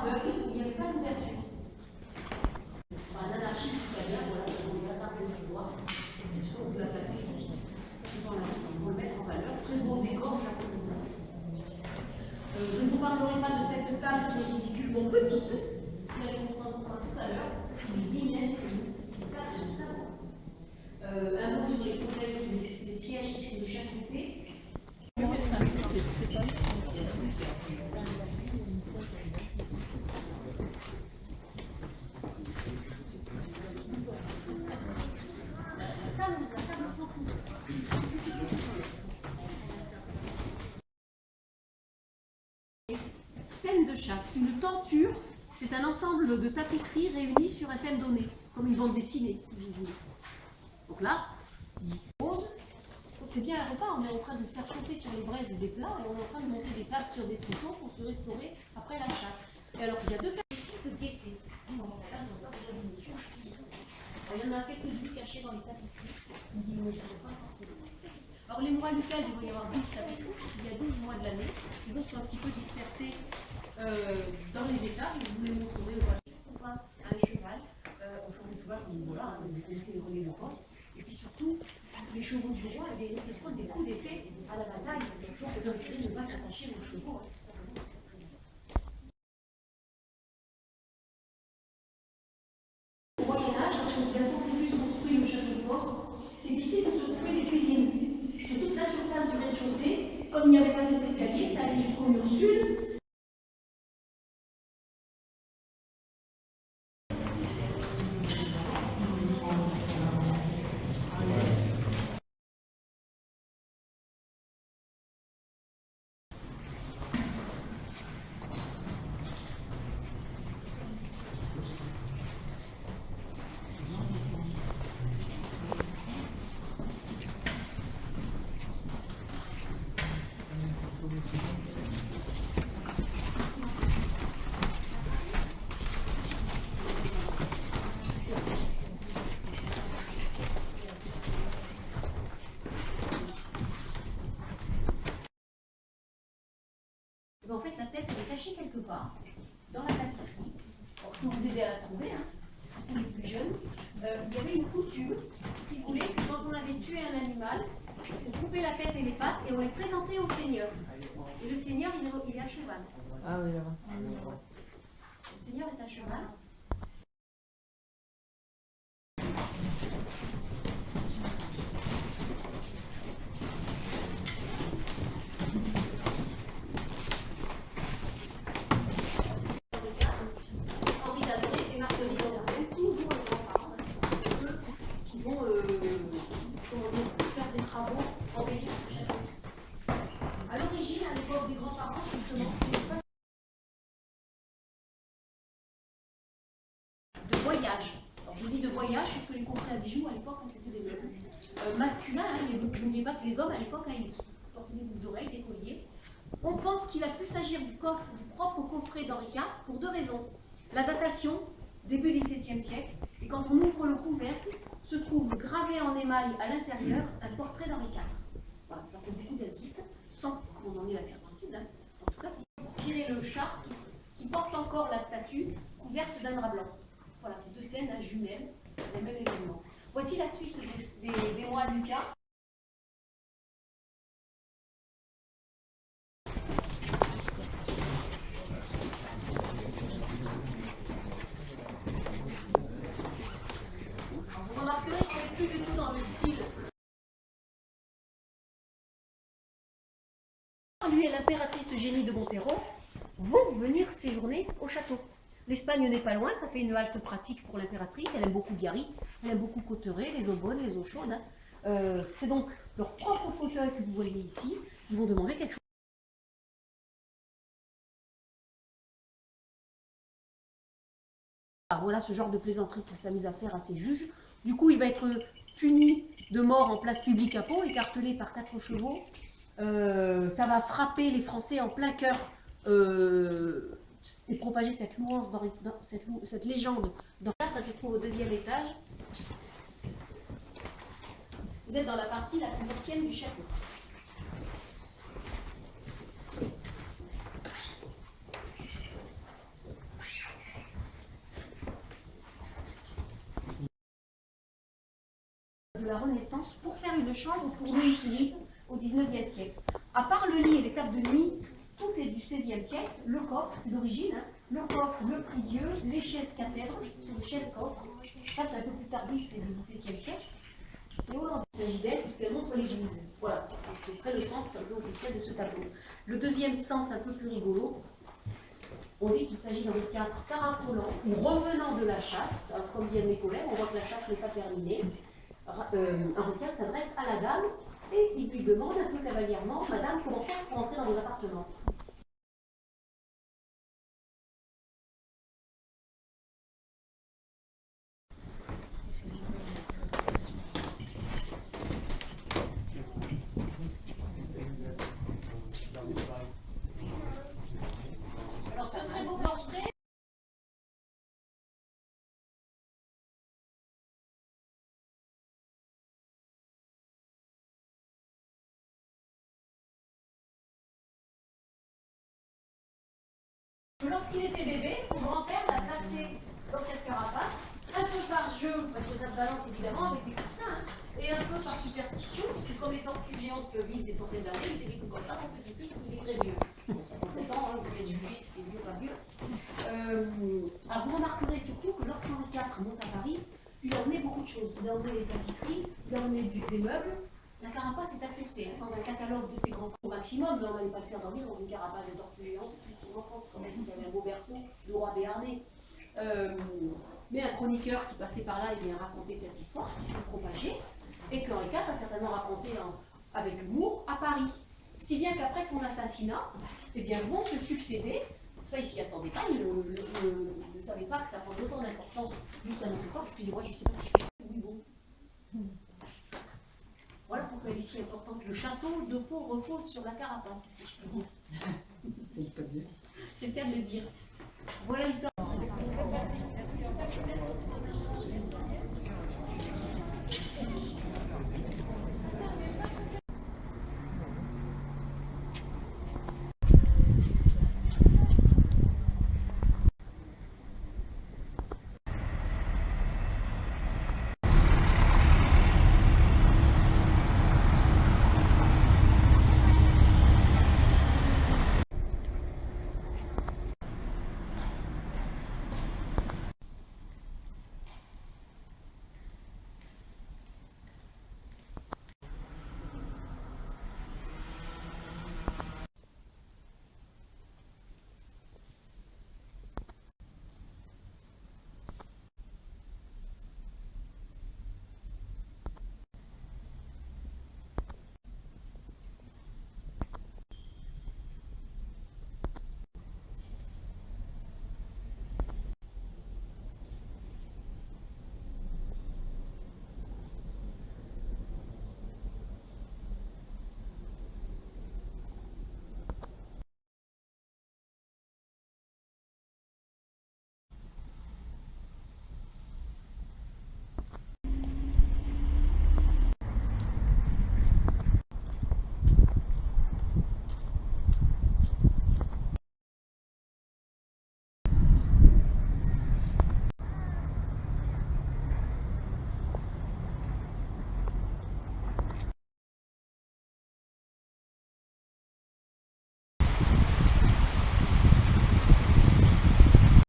aveugle, il n'y avait pas d'ouverture. L'anarchie italienne, voilà, on va simplement le voir. On l'a placé ici. On va le mettre en valeur. Très beau décor japonais. Je ne vous parlerai pas de cette table qui est ridiculement petite. Vous allez comprendre tout à l'heure. C'est une dizaine de tables de salon. Un mot sur les fauteuils, les sièges qui sont de chaque côté. Scène de chasse, une tenture, c'est un ensemble de tapisseries réunies sur un thème donné, comme une bande dessinée, si vous voulez. Donc là, il se pose. C'est bien un repas, on est en train de faire chauffer sur les braises des plats et on est en train de monter des tables sur des tritons pour se restaurer après la chasse. Et alors, il y a deux perspectives de gaieté. Il y en a quelques-unes cachées dans les tapisseries, mais il ne pas forcément. Alors, les mois lucales, il va y avoir 12 tapisseries, il y a 12 mois de l'année. Les autres sont un petit peu dispersés dans les états. Je vous les montrerai au passage. Surtout pas un cheval. Aujourd'hui, tu vois, voilà, on essaie de relier le poste. Et puis surtout, les chevaux du roi, ils risquent de prendre des coups d'épée à la bataille. Donc, le cri ne pas s'attacher aux chevaux. Au Moyen-Âge, lorsque Gaston Phébus construit le château fort, c'est ici que se trouvaient les cuisines. Sur toute la surface du rez-de-chaussée, comme il n'y avait pas cet escalier, ça allait jusqu'au mur sud. En fait, la tête, elle est cachée quelque part, dans la tapisserie. Alors, je peux vous aider à la trouver, hein, pour les plus jeunes. Il y avait une coutume qui voulait que quand on avait tué un animal, on coupait la tête et les pattes et on les présentait au seigneur. Et le seigneur, il est à cheval. Ah oui, là-bas. Le seigneur est à cheval. Henri d'André et Marguerite d'André, toujours les grands-parents, qui vont faire des travaux, embellir ce château. À l'origine, à l'époque des grands-parents, justement, de voyage. Alors je dis de voyage parce que les coffrets à bijoux à l'époque, c'était des meubles masculins. N'oubliez pas que les hommes à l'époque, ils portaient des boucles d'oreilles, des colliers. On pense qu'il a pu s'agir du propre coffret d'Henri IV pour deux raisons. La datation, début XVIIe siècle, et quand on ouvre le couvercle, se trouve gravé en émail à l'intérieur un portrait d'Henri IV. Voilà, ça fait beaucoup d'indices, sans qu'on en ait la certitude. Hein. En tout cas, c'est pour tirer le char qui porte encore la statue couverte d'un drap blanc. Voilà, ces deux scènes à jumelles, les mêmes événements. Voici la suite des mois Lucas. Vous remarquerez qu'on n'est plus du tout dans le style. Lui et l'impératrice Eugénie de Montero vont venir séjourner au château. L'Espagne n'est pas loin, ça fait une halte pratique pour l'impératrice. Elle aime beaucoup Biarritz, elle aime beaucoup Cauterets, les eaux bonnes, les eaux chaudes. C'est donc leur propre fauteuil que vous voyez ici. Ils vont demander quelque chose. Voilà ce genre de plaisanterie qu'il s'amuse à faire à ses juges. Du coup, il va être puni de mort en place publique à Pau, écartelé par 4 chevaux. Ça va frapper les Français en plein cœur et propager cette louance, cette légende. Ça se trouve au 2e étage. Vous êtes dans la partie la plus ancienne du château. Renaissance pour faire une chambre pour Louis-Philippe au XIXe siècle. À part le lit et les tables de nuit, tout est du XVIe siècle. Le coffre, c'est d'origine, hein. Le coffre, le prie-dieu, les chaises cathèdres, sur les chaises coffres. Ça, c'est un peu plus tardif, c'est du XVIIe siècle. C'est Hollande qui s'agit d'elle, puisqu'elle montre l'église. Voilà, ce serait le sens un peu officiel de ce tableau. Le deuxième sens, un peu plus rigolo, on dit qu'il s'agit d'Henri IV caracolant ou revenant de la chasse. Alors, comme dit mes collègues, on voit que la chasse n'est pas terminée. Henri IV s'adresse à la dame et il lui demande un peu cavalièrement, Madame, comment faire pour entrer dans vos appartements? Alors, ce très beau portrait. Lorsqu'il était bébé, son grand-père l'a placé dans cette carapace, un peu par jeu, parce que ça se balance évidemment avec des coussins, hein, et un peu par superstition, parce que comme les tortues géantes peuvent vivre des centaines d'années, il s'est dit que comme ça, son petit-fils, il est très vieux. Bon, ça prend 7 ans, hein, vous pouvez juger si c'est vieux ou pas vieux. Alors vous remarquerez surtout que lorsqu'Henri IV monte à Paris, il a emmené beaucoup de choses. Il a emmené les tapisseries, il a emmené des meubles. La carapace est attestée hein, dans un catalogue de ses grands au maximum, mais on n'allait pas le faire dormir dans une carapace de tortue géante, son enfance quand même, il avait un beau berceau, le roi Béarnais. Mais un chroniqueur qui passait par là, il vient raconter cette histoire qui s'est propagée, et qu'Henri IV a certainement raconté avec humour à Paris. Si bien qu'après son assassinat, eh bien, vont se succéder, ça il s'y attendait pas, il ne savait pas que ça prend autant d'importance jusqu'à notre époque, excusez-moi, je ne sais pas si je fais oui bon. Voilà pourquoi elle est si importante. Le château de Pau repose sur la carapace, si je peux dire. C'est le cas de le dire. Voilà l'histoire.